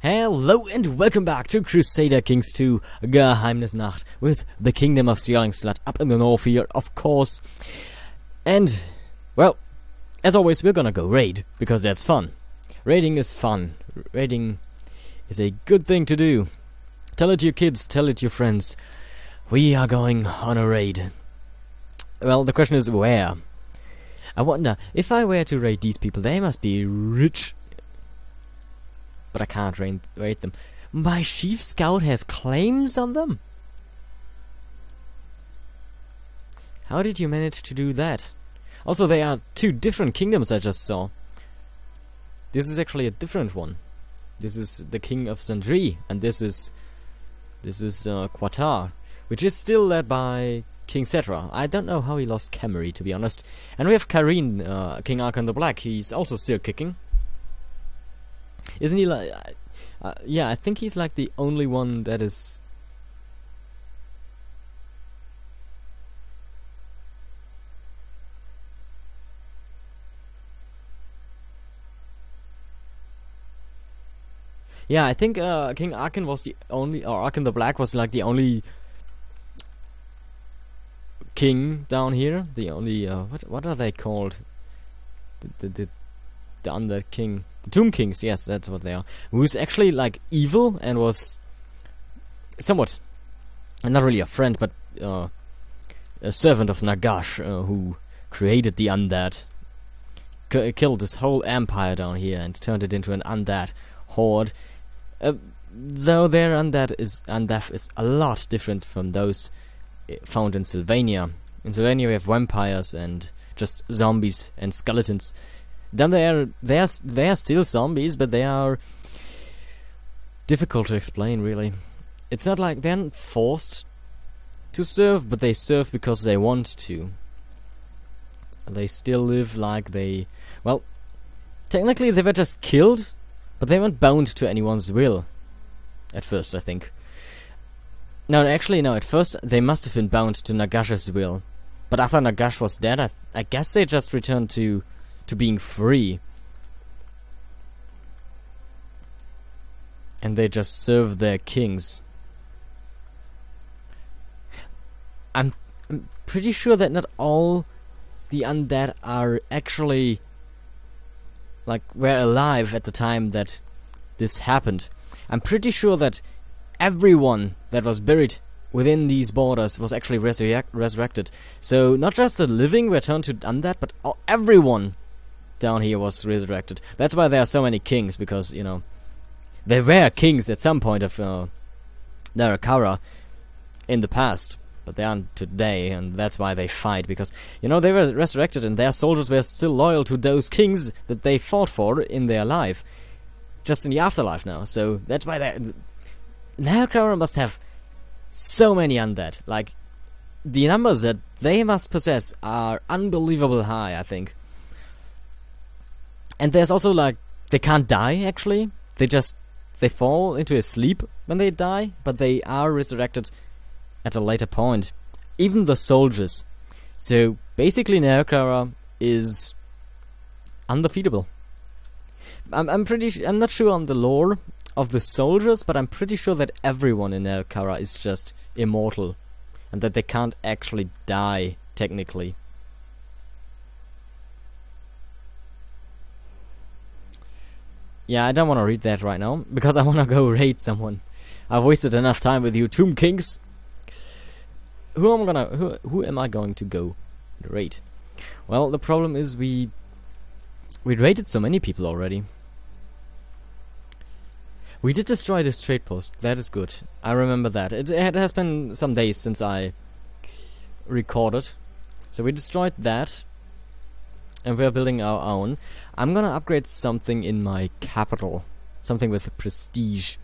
Hello and welcome back to Crusader Kings II Geheimnisnacht with the Kingdom of Slat up in the north here, of course. And, well, as always, we're gonna go raid, because that's fun. Raiding is fun. Raiding is a good thing to do. Tell it to your kids, tell it to your friends. We are going on a raid. Well, the question is where? I wonder, if I were to raid these people, they must be rich. But I can't raid them. My chief scout has claims on them? How did you manage to do that? Also, they are two different kingdoms I just saw. This is actually a different one. This is the King of Sandri, and this is Qatar, which is still led by King Cetra. I don't know how he lost Camry, to be honest. And we have Kareen, King Arkan the Black. He's also still kicking. Isn't he like... yeah, I think he's like the only one that is... Yeah, I think King Arkan was the only... Or Arkan the Black was like the only... king down here. The only... what are they called? The Undead King... The Tomb Kings, yes, that's what they are. Who's actually, like, evil and was somewhat, not really a friend, but a servant of Nagash, who created the undead. Killed this whole empire down here and turned it into an undead horde. Though their undeath is a lot different from those found in Sylvania. In Sylvania we have vampires and just zombies and skeletons. Then they are still zombies, but they are difficult to explain, really. It's not like they're forced to serve, but they serve because they want to. They still live like they... Well, technically they were just killed, but they weren't bound to anyone's will. At first, I think. No, actually, no. At first, they must have been bound to Nagash's will. But after Nagash was dead, I guess they just returned to being free. And they just serve their kings. I'm pretty sure that not all the undead are actually like were alive at the time that this happened. I'm pretty sure that everyone that was buried within these borders was actually resurrected. So not just the living were turned to undead, but everyone down here was resurrected. That's why there are so many kings, because, you know, they were kings at some point of Narakara in the past, but they aren't today, and that's why they fight, because, you know, they were resurrected and their soldiers were still loyal to those kings that they fought for in their life, just in the afterlife now. So that's why Narakara must have so many undead. Like, the numbers that they must possess are unbelievable high, I think. And there's also, like, they can't die, actually. They fall into a sleep when they die, but they are resurrected at a later point. Even the soldiers. So, basically, Narakara is undefeatable. I'm not sure on the lore of the soldiers, but I'm pretty sure that everyone in Narakara is just immortal. And that they can't actually die, technically. Yeah, I don't want to read that right now, because I want to go raid someone. I've wasted enough time with you Tomb Kings. Who am I going to go raid? Well, the problem is we raided so many people already. We did destroy this trade post. That is good. I remember that. It has been some days since I recorded. So we destroyed that. And we're building our own. I'm gonna upgrade something in my capital. Something with prestige.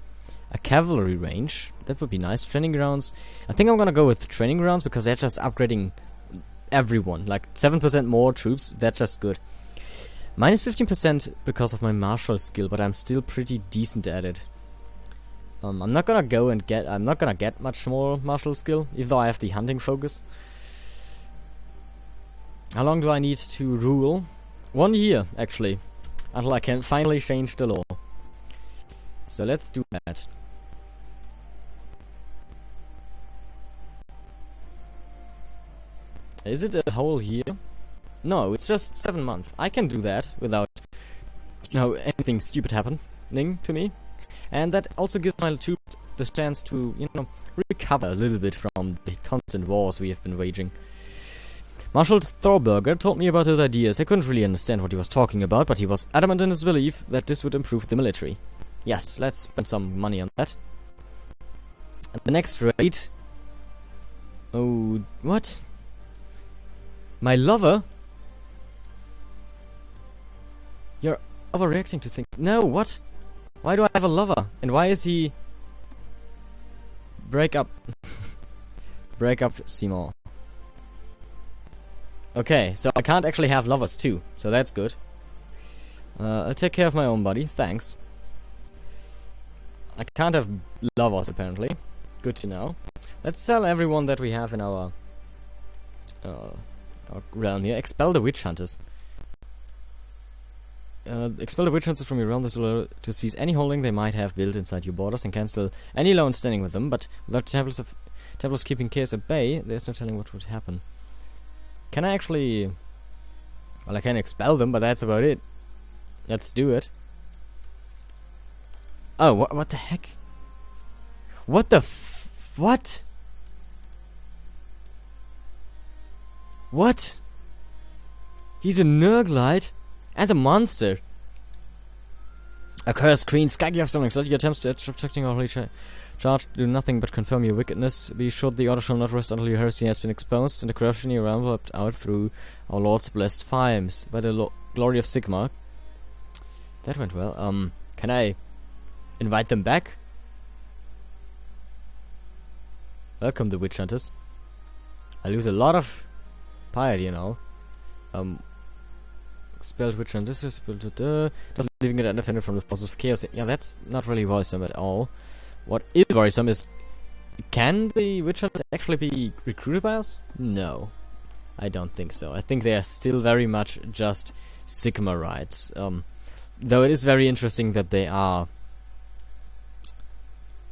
A cavalry range. That would be nice. Training grounds. I think I'm gonna go with training grounds because they're just upgrading everyone. Like 7% more troops. That's just good. Minus 15% because of my martial skill, but I'm still pretty decent at it. I'm not gonna get much more martial skill, even though I have the hunting focus. How long do I need to rule? 1 year, actually, until I can finally change the law. So let's do that. Is it a whole year? No, it's just 7 months. I can do that without, anything stupid happening to me. And that also gives my troops the chance to, recover a little bit from the constant wars we have been waging. Marshal Thorberger told me about his ideas. I couldn't really understand what he was talking about, but he was adamant in his belief that this would improve the military. Yes, let's spend some money on that. And the next raid... Oh, what? My lover? You're overreacting to things. No, what? Why do I have a lover? And why is he... Break up. Break up, Seymour. Okay, so I can't actually have lovers too, so that's good. I'll take care of my own body, thanks. I can't have lovers, apparently. Good to know. Let's sell everyone that we have in our realm here. Expel the witch hunters. Expel the witch hunters from your realm to seize any holding they might have built inside your borders and cancel any loan standing with them, but without Templars keeping chaos at bay, there's no telling what would happen. Can I actually... Well, I can expel them, but that's about it. Let's do it. Oh, what the heck? What the what? What? He's a Nurglite and a monster. A cursed queen, skaggy of something, so your attempts to obstructing or charge do nothing but confirm your wickedness. Be sure the order shall not rest until your heresy has been exposed and the corruption in your realm wiped out through our Lord's blessed fires by the glory of Sigmar. That went well. Can I invite them back? Welcome, the witch hunters. I lose a lot of piety, Expelled witch hunters, doesn't leaving it undefended from the forces of chaos. Yeah, that's not really worrisome at all. What is worrisome is, can the witch hunters actually be recruited by us? No, I don't think so. I think they are still very much just Sigmarites. Though it is very interesting that they are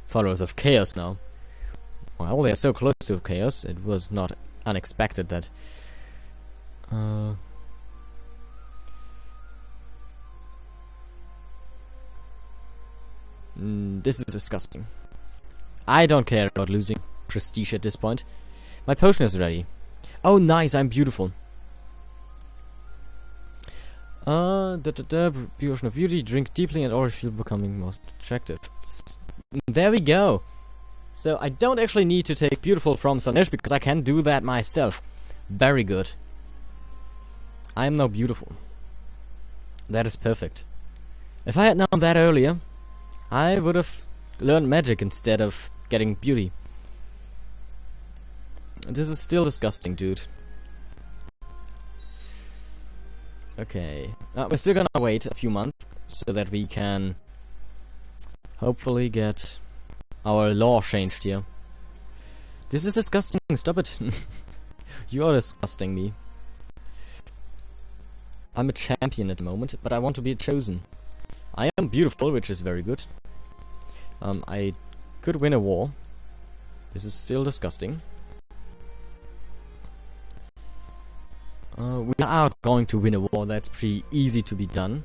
followers of chaos now. Well, they are so close to chaos, it was not unexpected that... this is disgusting. I don't care about losing prestige at this point. My potion is ready. Oh, nice, I'm beautiful. Potion of beauty, drink deeply and already feel becoming most attractive. There we go. So I don't actually need to take beautiful from Slaaneshi because I can do that myself. Very good. I am now beautiful. That is perfect. If I had known that earlier, I would have learned magic instead of getting beauty. This is still disgusting, dude. Okay. We're still gonna wait a few months so that we can hopefully get our law changed here. This is disgusting. Stop it. You are disgusting me. I'm a champion at the moment, but I want to be chosen. I am beautiful, which is very good. I could win a war. This is still disgusting. We are going to win a war. That's pretty easy to be done.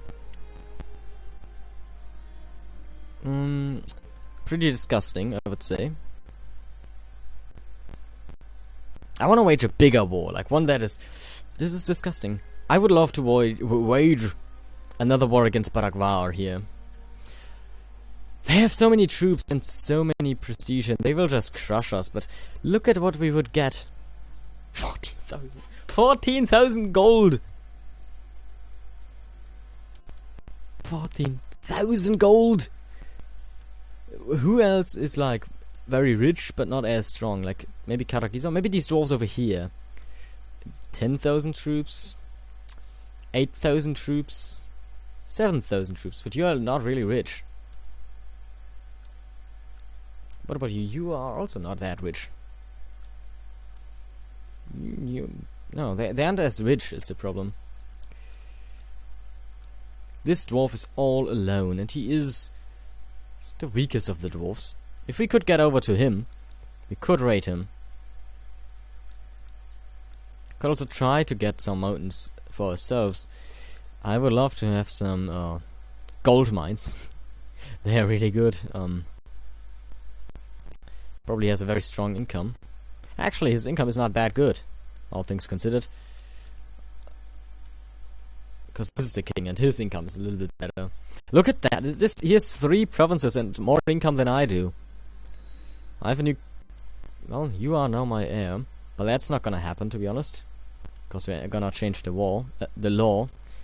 Pretty disgusting, I would say. I want to wage a bigger war, like one that is... This is disgusting. I would love to wage another war against Baragvar here. They have so many troops and so many prestige and they will just crush us, but look at what we would get. 14,000. 14,000 gold! 14,000 gold! Who else is like very rich but not as strong? Like maybe Karagiza, maybe these dwarves over here. 10,000 troops, 8,000 troops, 7,000 troops, but you are not really rich. What about you? You are also not that rich. No, they aren't as rich is the problem. This dwarf is all alone, and he is He's the weakest of the dwarves. If we could get over to him, we could raid him. Could also try to get some mountains for ourselves. I would love to have some gold mines. They are really good. Probably has a very strong income. Actually, his income is not that good, all things considered. Because this is the king, and his income is a little bit better. Look at that! He has 3 provinces and more income than I do. I have a new... Well, you are now my heir. But that's not gonna happen, to be honest. Because we're gonna change the law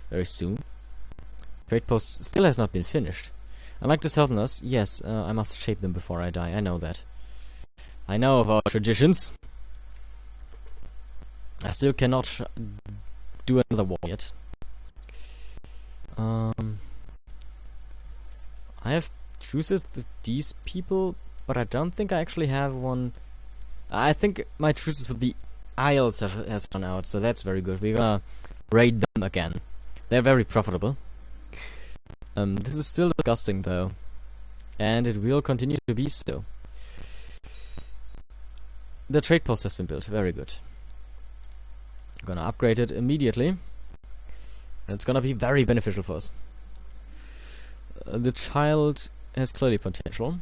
very soon. Trade post still has not been finished. Unlike the Southerners, yes, I must shape them before I die. I know that. I know of our traditions. I still cannot do another war yet. I have truces with these people, but I don't think I actually have one. I think my truces with the Isles has run out, so that's very good. We're gonna raid them again. They're very profitable. This is still disgusting though, and it will continue to be so. The trade post has been built, very good. I'm gonna upgrade it immediately, and it's gonna be very beneficial for us. The child has clearly potential.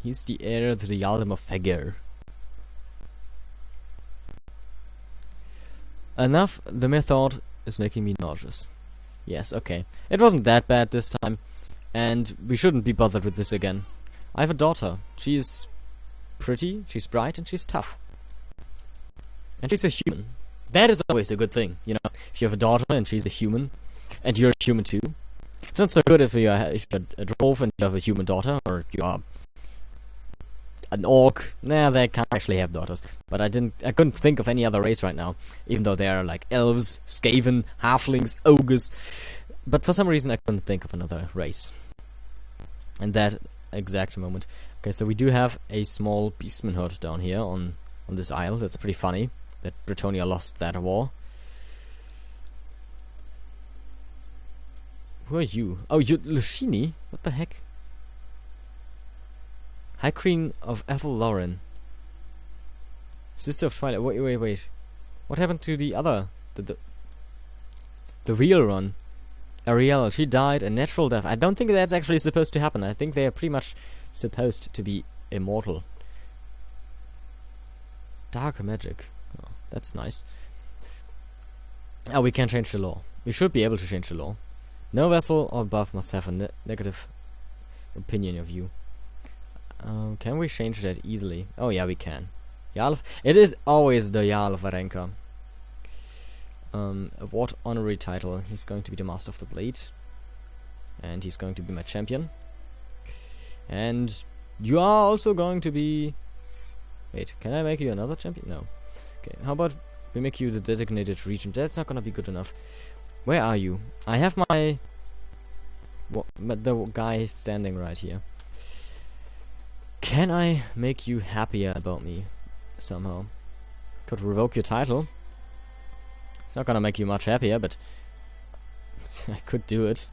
He's the heir to the Earldom of Fager. Enough, the method is making me nauseous. Yes, okay. It wasn't that bad this time, and we shouldn't be bothered with this again. I have a daughter. She is pretty, she's bright, and she's tough. And she's a human. That is always a good thing, you know. If you have a daughter and she's a human, and you're a human too. It's not so good if you're a dwarf and you have a human daughter, or you are an orc. Nah, they can't actually have daughters. But I couldn't think of any other race right now, even though they are like elves, skaven, halflings, ogres. But for some reason I couldn't think of another race in that exact moment. Okay, so we do have a small beastman herd down here on this isle. That's pretty funny that Bretonnia lost that war. Who are you? Oh, you're Lushini? What the heck? High Queen of Ethel Lauren. Sister of Twilight. Wait. What happened to the other? The real one? Ariel. She died a natural death. I don't think that's actually supposed to happen. I think they are pretty much supposed to be immortal. Dark magic. Oh, that's nice. Oh, we can change the law. We should be able to change the law. No vessel or buff must have a negative opinion of you. Can we change that easily? Oh yeah, we can. It is always the Jarl of Varenka. What honorary title? He's going to be the Master of the Blade. And he's going to be my champion. And you are also going to be... Wait, can I make you another champion? No. Okay, how about we make you the designated regent? That's not gonna be good enough. Where are you? I have my... the guy standing right here. Can I make you happier about me? Somehow. Could revoke your title. It's not gonna make you much happier, but... I could do it.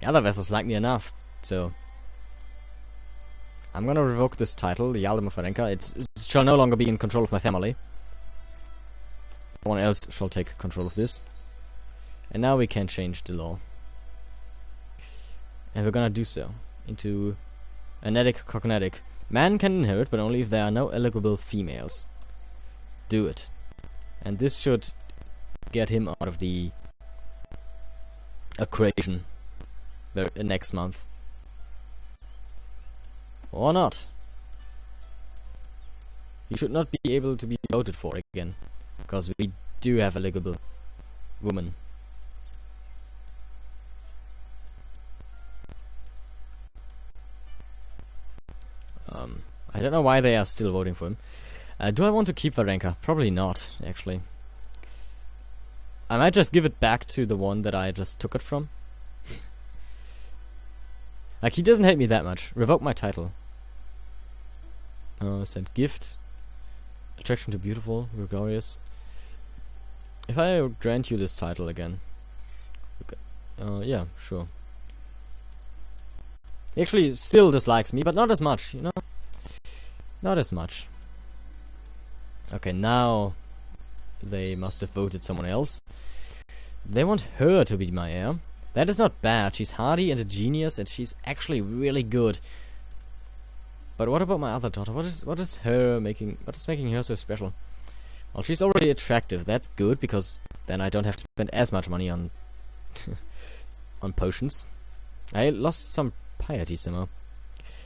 The other vessels like me enough, so... I'm gonna revoke this title, the Earldom of Varenka. It shall no longer be in control of my family. Someone else shall take control of this. And now we can change the law. And we're gonna do so. Into Anetic Cognetic. Man can inherit, but only if there are no eligible females. Do it. And this should get him out of the equation next month. Or not. He should not be able to be voted for again. Because we do have eligible women. I don't know why they are still voting for him. Do I want to keep Varenka? Probably not, actually. I might just give it back to the one that I just took it from. Like, he doesn't hate me that much. Revoke my title. Send gift. Attraction to beautiful, glorious. If I grant you this title again, Yeah, sure. He actually still dislikes me, but not as much, you know? Not as much. Okay, now they must have voted someone else. They want her to be my heir. That is not bad. She's hardy and a genius, and she's actually really good. But what about my other daughter? What is making her so special? Well, she's already attractive. That's good, because then I don't have to spend as much money on on potions. I lost some piety somehow.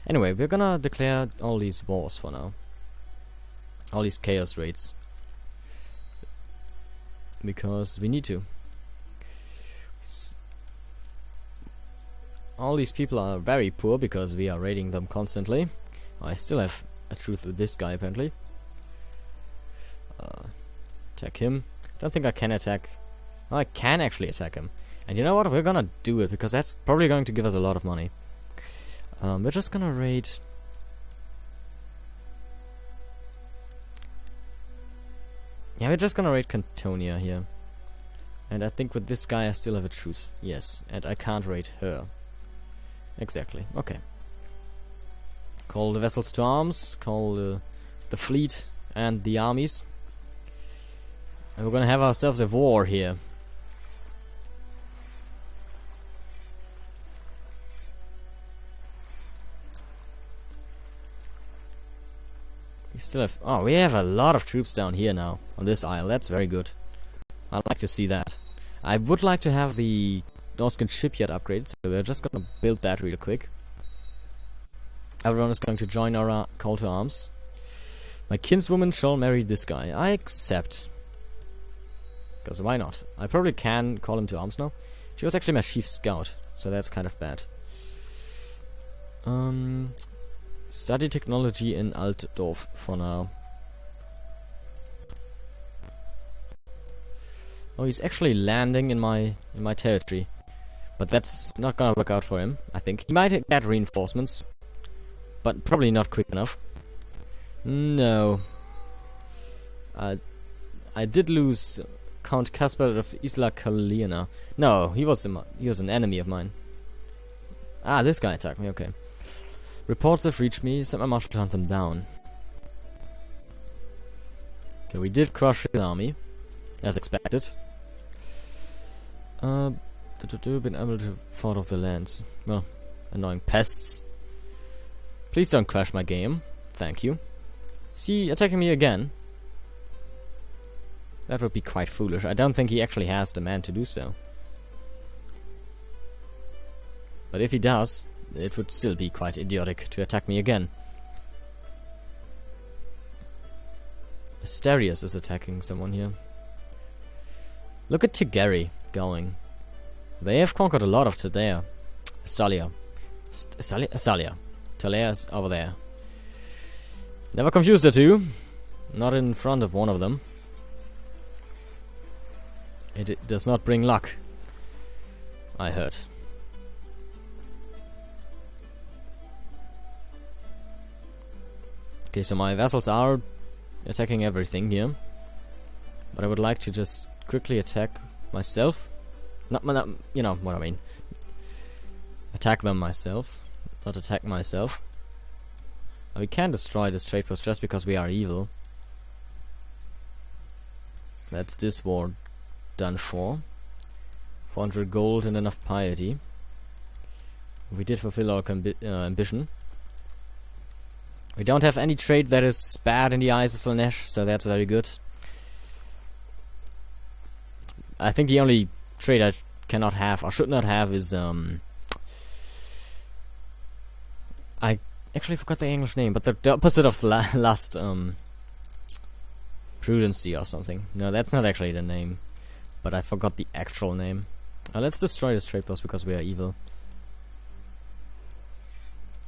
Anyway, we're gonna declare all these wars for now. All these chaos raids. Because we need to. All these people are very poor because we are raiding them constantly. I still have a truce with this guy apparently. Attack him. Don't think I can attack. No, I can actually attack him. And you know what? We're gonna do it because that's probably going to give us a lot of money. We're just gonna raid. Yeah, we're just gonna raid Cantonia here. And I think with this guy I still have a truce. Yes, and I can't raid her. Exactly, okay. Call the vessels to arms, call the fleet and the armies. And we're gonna have ourselves a war here. We still have... Oh, we have a lot of troops down here now, on this isle. That's very good. I'd like to see that. I would like to have the Norscan shipyard upgraded, so we're just gonna build that real quick. Everyone is going to join our call to arms. My kinswoman shall marry this guy. I accept. Because why not? I probably can call him to arms now. She was actually my chief scout, so that's kind of bad. Study technology in Altdorf for now. Oh, he's actually landing in my territory. But that's not gonna work out for him, I think. He might get reinforcements, but probably not quick enough. No. I did lose Count Caspar of Isla Kalina. No, he was an enemy of mine. Ah, this guy attacked me, okay. Reports have reached me, sent my marshal to hunt them down. Okay, we did crush his army, as expected. Been able to fought off the lands. Well, annoying pests. Please don't crash my game. Thank you. Is he attacking me again? That would be quite foolish. I don't think he actually has the man to do so. But if he does, it would still be quite idiotic to attack me again. Asterius is attacking someone here. Look at Tigeri going. They have conquered a lot of Tadea. Stalia. Stalia. Talea is over there. Never confuse the two. Not in front of one of them. It does not bring luck. I heard. Okay, so my vassals are attacking everything here. But I would like to just quickly attack myself. Not, you know what I mean. Attack them myself. Not attack myself. We can destroy this trade post just because we are evil. That's this war done for. 400 gold and enough piety. We did fulfill our ambition. We don't have any trade that is bad in the eyes of Slaaneshi, so that's very good. I think the only trade I cannot have, or should not have, is I actually forgot the English name, but the opposite of lust, prudency or something. No, that's not actually the name, but I forgot the actual name. Let's destroy this trade post because we are evil.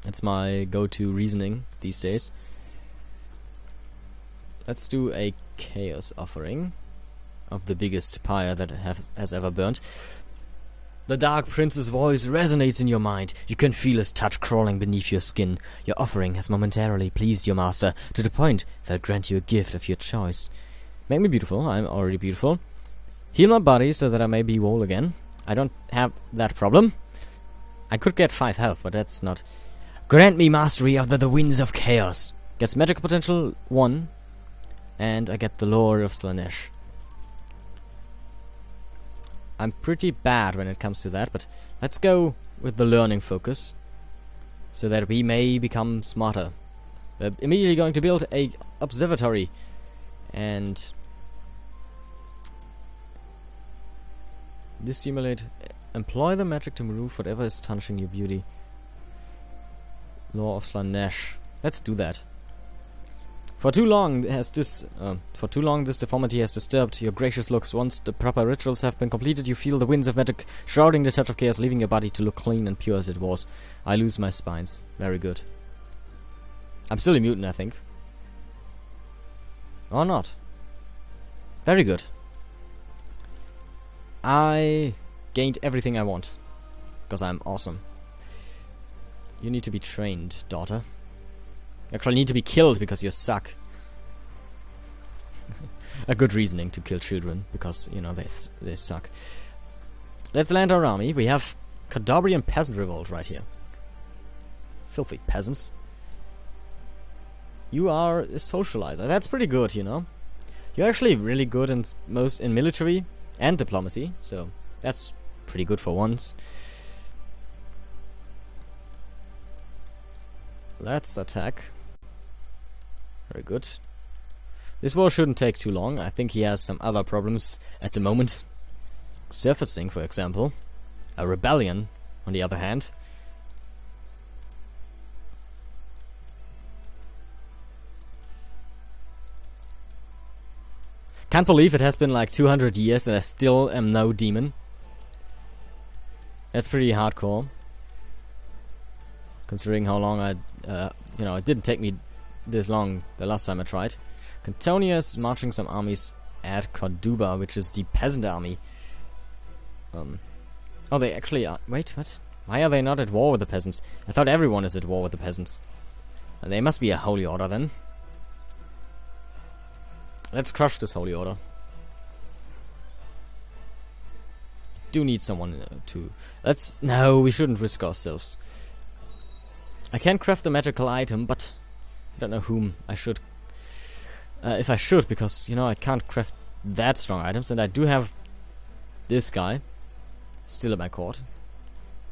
That's my go-to reasoning these days. Let's do a chaos offering of the biggest pyre that has ever burnt. The Dark Prince's voice resonates in your mind. You can feel his touch crawling beneath your skin. Your offering has momentarily pleased your master to the point that he'll grant you a gift of your choice. Make me beautiful. I'm already beautiful. Heal my body so that I may be whole again. I don't have that problem. I could get 5 health, but that's not... Grant me mastery of the winds of chaos. Gets magic potential 1. And I get the lore of Slaaneshi. I'm pretty bad when it comes to that, but let's go with the learning focus. So that we may become smarter. We're immediately going to build a observatory. And... dissimulate. Employ the magic to remove whatever is tarnishing your beauty. Law of Slaaneshi. Let's do that. For too long this deformity has disturbed your gracious looks. Once the proper rituals have been completed, you feel the winds of magic shrouding the touch of chaos, leaving your body to look clean and pure as it was. I lose my spines. Very good. I'm still a mutant, I think. Or not. Very good. I gained everything I want. Because I'm awesome. You need to be trained, daughter. You actually need to be killed because you suck. A good reasoning to kill children, because, you know, they suck. Let's land our army. We have Cadabrian Peasant Revolt right here. Filthy peasants. You are a socializer. That's pretty good, you know. You're actually really good in military and diplomacy, so that's pretty good for once. Let's attack. Very good. This war shouldn't take too long. I think he has some other problems at the moment. Surfacing, for example. A rebellion, on the other hand. Can't believe it has been like 200 years and I still am no demon. That's pretty hardcore. Considering how long it didn't take me this long the last time I tried. Cantonia is marching some armies at Corduba, which is the peasant army. Oh, they actually are. Wait, what? Why are they not at war with the peasants? I thought everyone is at war with the peasants. They must be a holy order then. Let's crush this holy order. Do need someone to... No, we shouldn't risk ourselves. I can craft a magical item, but I don't know whom I should. If I should, because, you know, I can't craft that strong items, and I do have this guy still at my court.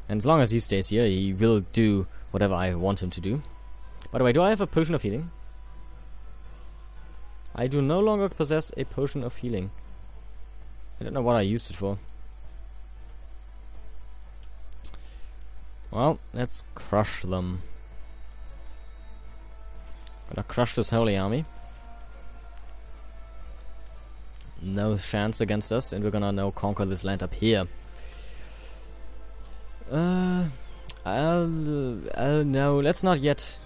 And as long as he stays here, he will do whatever I want him to do. By the way, do I have a potion of healing? I do no longer possess a potion of healing. I don't know what I used it for. Well, let's crush them. Gonna crush this holy army. No chance against us, and we're gonna now conquer this land up here. No, let's not yet.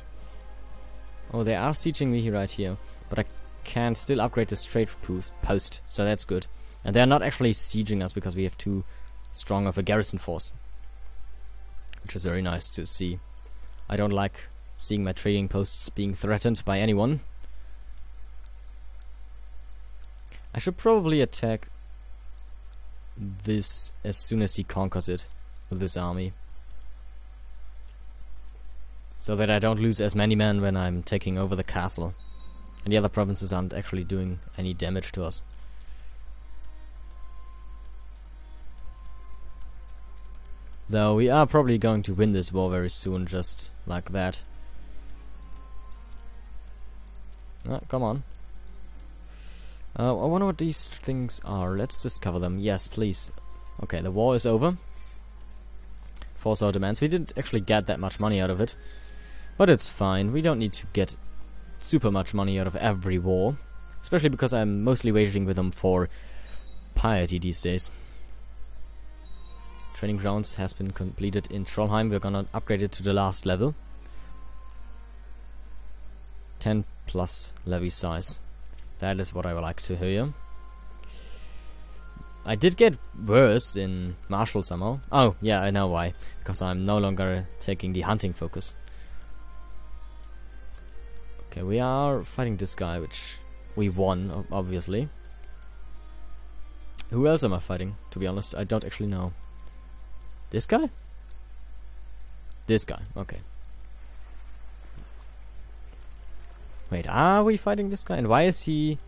Oh, they are sieging me right here, but I can still upgrade this trade post, so that's good. And they're not actually sieging us because we have too strong of a garrison force, which is very nice to see. I don't like seeing my trading posts being threatened by anyone. I should probably attack this as soon as he conquers it with this army, so that I don't lose as many men when I'm taking over the castle and the other provinces aren't actually doing any damage to us. Though we are probably going to win this war very soon, just like that. Come on. I wonder what these things are. Let's discover them. Yes, please. Okay, the war is over. Force our demands. We didn't actually get that much money out of it, but it's fine. We don't need to get super much money out of every war, especially because I'm mostly waging with them for piety these days. Training grounds has been completed in Trollheim. We're gonna upgrade it to the last level. 10 plus levy size. That is what I would like to hear. I did get worse in martial somehow. Oh, yeah, I know why. Because I'm no longer taking the hunting focus. Okay, we are fighting this guy, which we won, obviously. Who else am I fighting? To be honest, I don't actually know. This guy? This guy, okay. Wait, are we fighting this guy? And why is he...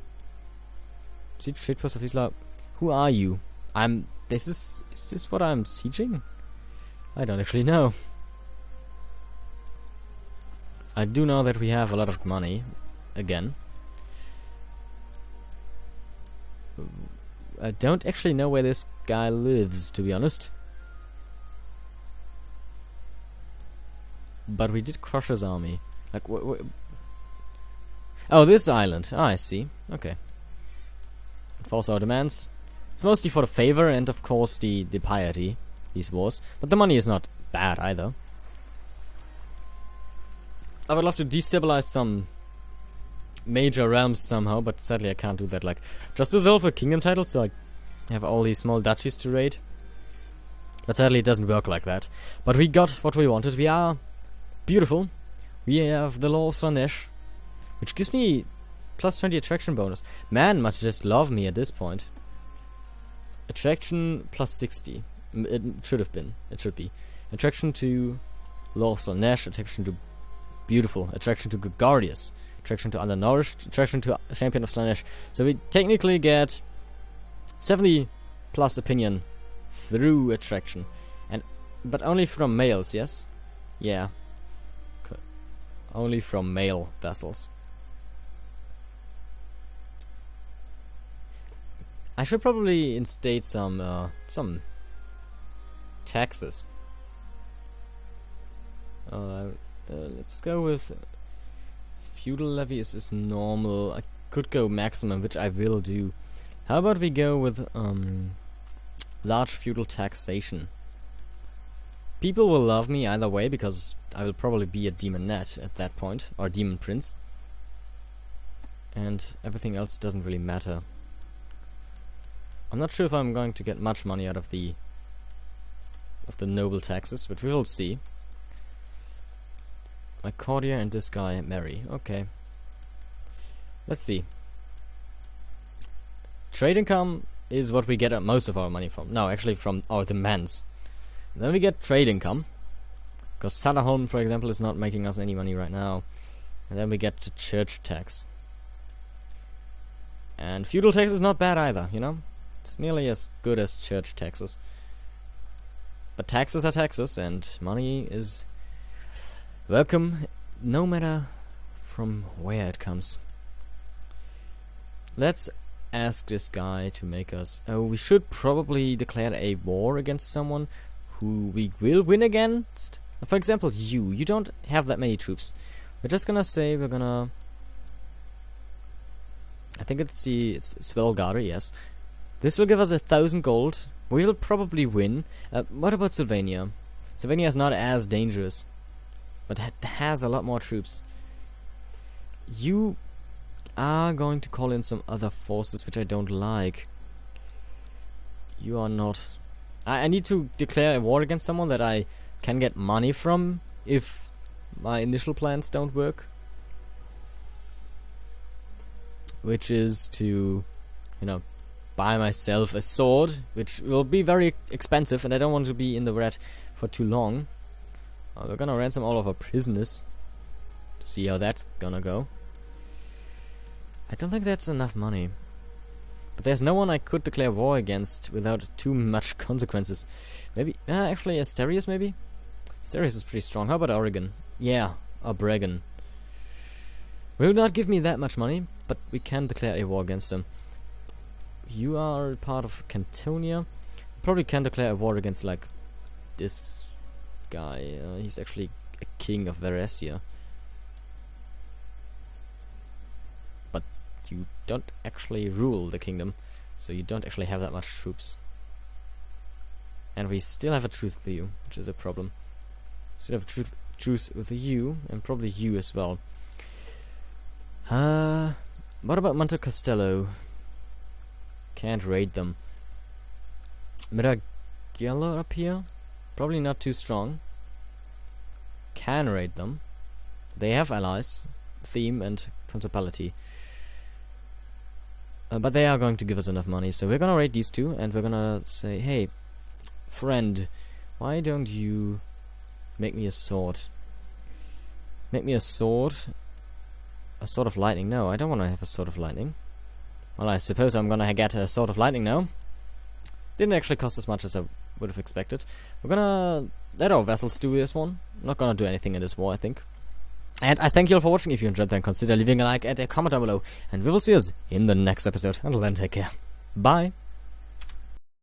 Siege trade post of Isla? Who are you? Is this what I'm sieging? I don't actually know. I do know that we have a lot of money. Again. I don't actually know where this guy lives, to be honest. But we did crush his army. Like, oh, this island. Ah, I see. Okay. It falls our demands. It's mostly for the favor and, of course, the piety, these wars. But the money is not bad either. I would love to destabilize some major realms somehow, but sadly I can't do that. Like, just dissolve a kingdom title, so I have all these small duchies to raid. But sadly it doesn't work like that. But we got what we wanted. We are beautiful. We have the law of Slaaneshi, which gives me plus 20 attraction bonus. Man must just love me at this point. Attraction plus 60. It should have been. It should be. Attraction to law of Slaaneshi. Attraction to beautiful. Attraction to gregarious. Attraction to undernourished. Attraction to champion of Slaaneshi. So we technically get 70 plus opinion through attraction, but only from males. Yes, yeah, only from male vessels. I should probably instate some taxes. Let's go with feudal levy is normal. I could go maximum, which I will do. How about we go with large feudal taxation? People will love me either way because I will probably be a demonette at that point, or demon prince, and everything else doesn't really matter. I'm not sure if I'm going to get much money out of the noble taxes, but we will see. My courtier and this guy marry. Okay. Let's see. Trade income is what we get most of our money from. No, actually from our demands. And then we get trade income, because Saderholm, for example, is not making us any money right now. And then we get the church tax. And feudal tax is not bad either, you know? It's nearly as good as church taxes. But taxes are taxes, and money is welcome, no matter from where it comes. Let's ask this guy to make us... Oh, we should probably declare a war against someone who we will win against. For example, you don't have that many troops. We're just gonna say we're gonna... I think it's Svelgarder, yes. This will give us 1,000 gold. We will probably win. What about Sylvania? Sylvania is not as dangerous, but has a lot more troops. You are going to call in some other forces which I don't like. You are not... I need to declare a war against someone that I can get money from if my initial plans don't work. Which is to, you know, buy myself a sword, which will be very expensive, and I don't want to be in the red for too long. We're gonna ransom all of our prisoners. See how that's gonna go. I don't think that's enough money. But there's no one I could declare war against without too much consequences. Maybe, actually Asterius maybe? Asterius is pretty strong. How about Oregon? Yeah, or Bregan. Will not give me that much money, but we can declare a war against them. You are part of Cantonia. Probably can declare a war against, like, this guy. He's actually a king of Varesia. But you don't actually rule the kingdom, so you don't actually have that much troops. And we still have a truce with you, which is a problem. Still have a truce with you, and probably you as well. What about Monte Castello? Can't raid them. Miragello up here? Probably not too strong. Can raid them. They have allies, Theme and Principality. But they are going to give us enough money, so we're gonna raid these two, and we're gonna say, hey, friend, Why don't you make me a sword? Make me a sword. A sword of lightning. No, I don't want to have a sword of lightning. Well, I suppose I'm gonna get a sword of lightning now. Didn't actually cost as much as I would have expected. We're gonna let our vessels do this one. Not gonna do anything in this war, I think. And I thank you all for watching. If you enjoyed, then consider leaving a like and a comment down below. And we will see us in the next episode. Until then, take care. Bye.